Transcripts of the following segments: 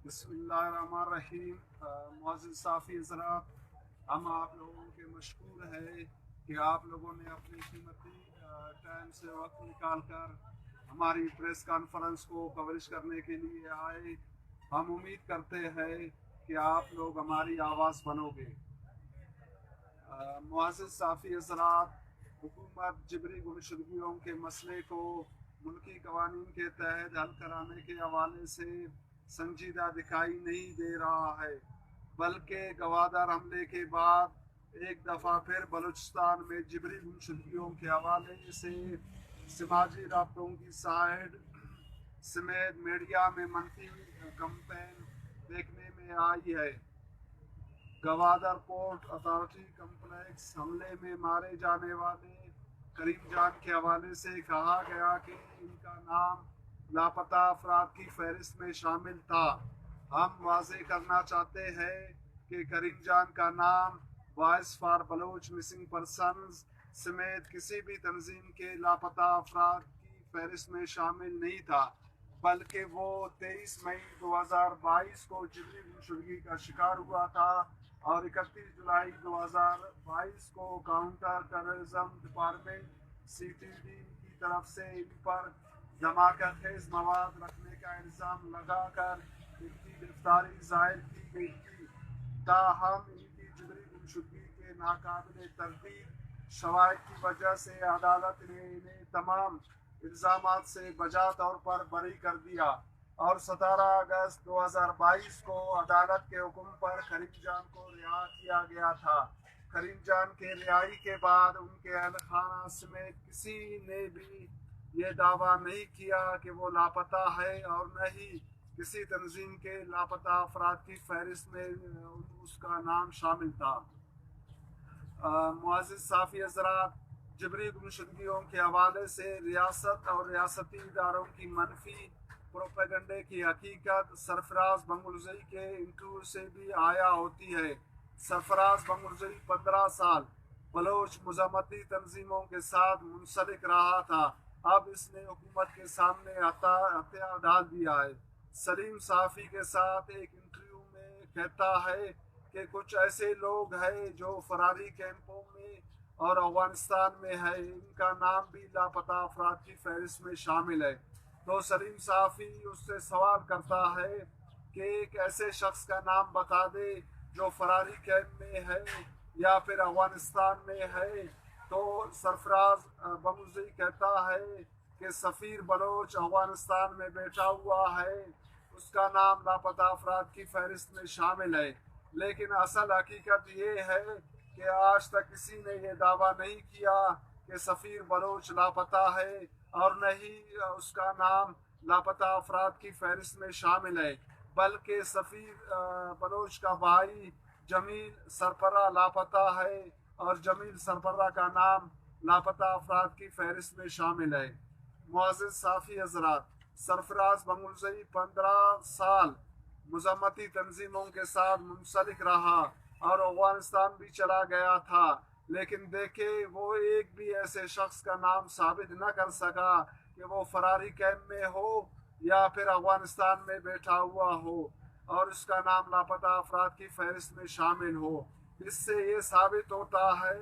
بسم اللہ الرحمن الرحیم۔ معزز صافی حضرات، ہم آپ لوگوں کے مشکور ہے کہ آپ لوگوں نے اپنی قیمتی ٹائم سے وقت نکال کر ہماری پریس کانفرنس کو کوریج کرنے کے لیے آئے۔ ہم امید کرتے ہیں کہ آپ لوگ ہماری آواز بنو گے۔ معزز صافی حضرات، حکومت جبری گمشدگیوں کے مسئلے کو ملکی قوانین کے تحت حل کرانے کے حوالے سے سنجیدہ دکھائی نہیں دے رہا ہے، بلکہ گوادر حملے کے بعد ایک دفعہ پھر بلوچستان میں جبری گمشدگیوں کے حوالے سے سماجی رابطوں کی سائیڈ سمیت میڈیا میں منفی کمپین دیکھنے میں آئی ہے۔ گوادر پورٹ اتھارٹی کمپلیکس حملے میں مارے جانے والے کریم جان کے حوالے سے کہا گیا کہ ان کا نام لاپتہ افراد کی فہرست میں شامل تھا۔ ہم واضح کرنا چاہتے ہیں کہ کریم جان کا نام voice for Baloch missing persons سمیت کسی بھی تنظیم کے لاپتہ افراد کی فہرست میں شامل نہیں تھا، بلکہ وہ 23 مئی 2022 کو جبری گمشدگی کا شکار ہوا تھا اور 31 جولائی 2022 کو کاؤنٹر ٹیررزم ڈپارٹمنٹ CTD کی طرف سے ان پر دھماکہ خیز مواد رکھنے کا الزام لگا کر ان کی گرفتاری ظاہر کی گئی تھی۔ تاہم ان کی جبری گمشدگی کے ناقابل تردید شواہد کی وجہ سے عدالت نے انہیں تمام الزامات سے بجا طور پر بری کر دیا اور 17 اگست 2022 کو عدالت کے حکم پر کریم جان کو رہا کیا گیا تھا۔ کریم جان کے رہائی کے بعد ان کے اہل خانہ سمیت کسی نے بھی یہ دعویٰ نہیں کیا کہ وہ لاپتہ ہے اور نہ ہی کسی تنظیم کے لاپتہ افراد کی فہرست میں اس کا نام شامل تھا۔ معزز صافی حضرات، جبری گمشدگیوں کے حوالے سے ریاست اور ریاستی اداروں کی منفی پروپیگنڈے کی حقیقت سرفراز بنگلزئی کے انٹرویو سے بھی آیا ہوتی ہے۔ سرفراز بنگلزئی 15 سال بلوچ مزاحمتی تنظیموں کے ساتھ منسلک رہا تھا، اب اس نے حکومت کے سامنے ہتھیار ڈال دیا ہے۔ سلیم صافی کے ساتھ ایک انٹرویو میں کہتا ہے کہ کچھ ایسے لوگ ہیں جو فراری کیمپوں میں اور افغانستان میں ہے، ان کا نام بھی لاپتہ افراد کی فہرست میں شامل ہے۔ تو سلیم صافی اس سے سوال کرتا ہے کہ ایک ایسے شخص کا نام بتا دے جو فراری کیمپ میں ہے یا پھر افغانستان میں ہے۔ تو سرفراز بنگلزئی کہتا ہے کہ سفیر بلوچ افغانستان میں بیٹھا ہوا ہے، اس کا نام لاپتہ افراد کی فہرست میں شامل ہے۔ لیکن اصل حقیقت یہ ہے کہ آج تک کسی نے یہ دعویٰ نہیں کیا کہ سفیر بلوچ لاپتہ ہے اور نہ ہی اس کا نام لاپتہ افراد کی فہرست میں شامل ہے، بلکہ سفیر بلوچ کا بھائی جمیل سرپرہ لاپتہ ہے اور جمیل سرپرہ کا نام لاپتہ افراد کی فہرست میں شامل ہے۔ معزز صافی حضرات، سرفراز بنگلزئی 15 سال مزاحمتی تنظیموں کے ساتھ منسلک رہا اور افغانستان بھی چلا گیا تھا، لیکن دیکھے وہ ایک بھی ایسے شخص کا نام ثابت نہ کر سکا کہ وہ فراری کیمپ میں ہو یا پھر افغانستان میں بیٹھا ہوا ہو اور اس کا نام لاپتہ افراد کی فہرست میں شامل ہو۔ اس سے یہ ثابت ہوتا ہے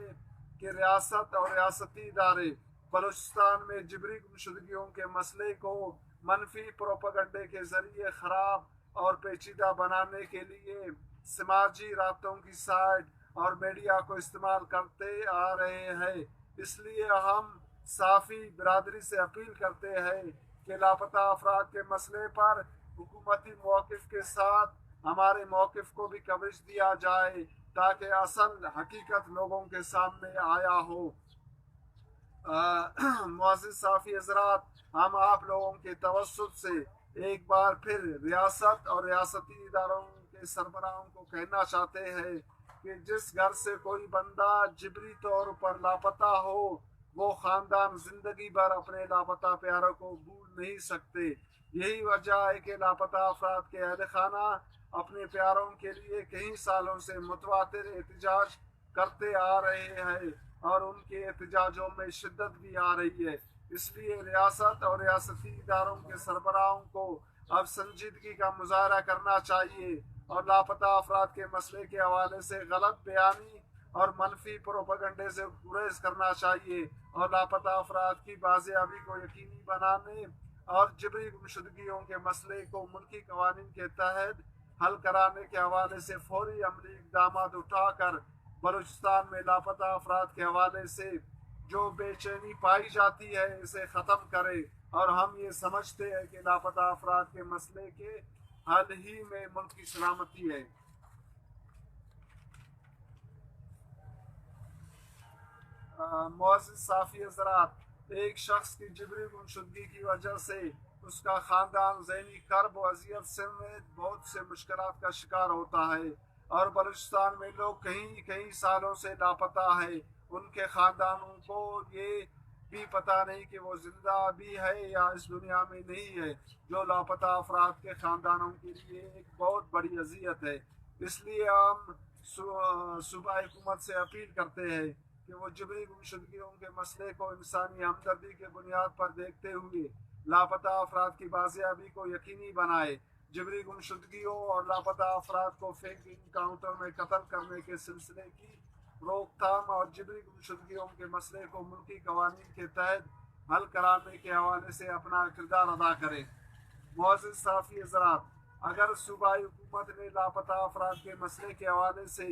کہ ریاست اور ریاستی ادارے بلوچستان میں جبری گمشدگیوں کے مسئلے کو منفی پروپیگنڈے کے ذریعے خراب اور پیچیدہ بنانے کے لیے سماجی رابطوں کی سائٹ اور میڈیا کو استعمال کرتے آ رہے ہیں۔ اس لیے ہم صافی برادری سے اپیل کرتے ہیں کہ لاپتہ افراد کے مسئلے پر حکومتی موقف کے ساتھ ہمارے موقف کو بھی کوریج دیا جائے تاکہ اصل حقیقت لوگوں کے سامنے آیا ہو۔ معزز صافی حضرات، ہم آپ لوگوں کے توسط سے ایک بار پھر ریاست اور ریاستی اداروں کے سربراہوں کو کہنا چاہتے ہیں کہ جس گھر سے کوئی بندہ جبری طور پر لاپتہ ہو، وہ خاندان زندگی بھر اپنے لاپتہ پیاروں کو بھول نہیں سکتے۔ یہی وجہ ہے کہ لاپتہ افراد کے اہل خانہ اپنے پیاروں کے لیے کئی سالوں سے متواتر احتجاج کرتے آ رہے ہیں اور ان کے احتجاجوں میں شدت بھی آ رہی ہے۔ اس لیے ریاست اور ریاستی اداروں کے سربراہوں کو اب سنجیدگی کا مظاہرہ کرنا چاہیے اور لاپتہ افراد کے مسئلے کے حوالے سے غلط بیانی اور منفی پروپیگنڈے سے گریز کرنا چاہیے، اور لاپتہ افراد کی بازیابی کو یقینی بنانے اور جبری گمشدگیوں کے مسئلے کو ملکی قوانین کے تحت حل کرانے کے حوالے سے فوری عملی اقدامات اٹھا کر بلوچستان میں لاپتہ افراد کے حوالے سے جو بے چینی پائی جاتی ہے اسے ختم کرے۔ اور ہم یہ سمجھتے ہیں کہ لاپتہ افراد کے مسئلے کے حل ہی میں ملک کی سلامتی ہے۔ معزز صافی حضرات، ایک شخص کی جبری گمشدگی کی وجہ سے اس کا خاندان ذہنی کرب و اذیت سمیت بہت سے مشکلات کا شکار ہوتا ہے، اور بلوچستان میں لوگ کئی سالوں سے لاپتہ ہیں۔ ان کے خاندانوں کو یہ بھی پتہ نہیں کہ وہ زندہ بھی ہے یا اس دنیا میں نہیں ہے، جو لاپتہ افراد کے خاندانوں کے لیے ایک بہت بڑی اذیت ہے۔ اس لیے ہم صوبائی حکومت سے اپیل کرتے ہیں کہ وہ جبری گمشدگیوں کے مسئلے کو انسانی ہمدردی کے بنیاد پر دیکھتے ہوئے لاپتہ افراد کی بازیابی کو یقینی بنائے۔ جبری گمشدگیوں اور لاپتہ افراد کو فیک انکاؤنٹر میں قتل کرنے کے سلسلے کی روک تھام اور جبری گمشدگیوں کے مسئلے کو ملکی قوانین کے تحت حل کرانے کے حوالے سے اپنا کردار ادا کرے۔ معزز صحافی حضرات، اگر صوبائی حکومت نے لاپتہ افراد کے مسئلے کے حوالے سے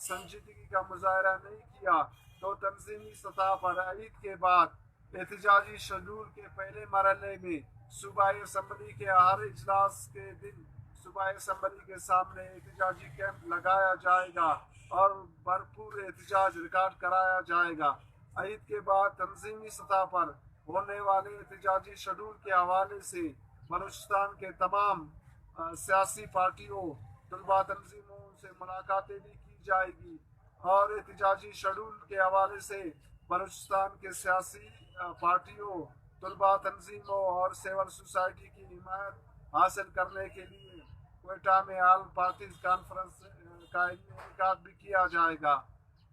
سنجیدگی کا مظاہرہ نہیں کیا تو تنظیمی سطح پر عید کے بعد احتجاجی شیڈول کے پہلے مرحلے میں صوبائی اسمبلی کے ہر اجلاس کے دن صوبائی اسمبلی کے سامنے احتجاجی کیمپ لگایا جائے گا اور بھرپور احتجاج ریکارڈ کرایا جائے گا۔ عید کے بعد تنظیمی سطح پر ہونے والے احتجاجی شیڈول کے حوالے سے بلوچستان کے تمام سیاسی پارٹیوں، طلباء تنظیموں سے ملاقاتیں بھی کی جائے گی، اور احتجاجی شیڈول کے حوالے سے بلوچستان کے سیاسی پارٹیوں، طلباء تنظیموں اور سول سوسائٹی کی حمایت حاصل کرنے کے لیے کوئٹہ میں آل پارٹیز کانفرنس کا انعقاد بھی کیا جائے گا،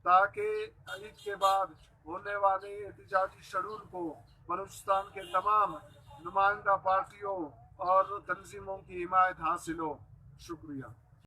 تاکہ عید کے بعد ہونے والے احتجاجی شیڈول کو بلوچستان کے تمام نمائندہ پارٹیوں اور تنظیموں کی حمایت حاصل ہو۔ شکریہ۔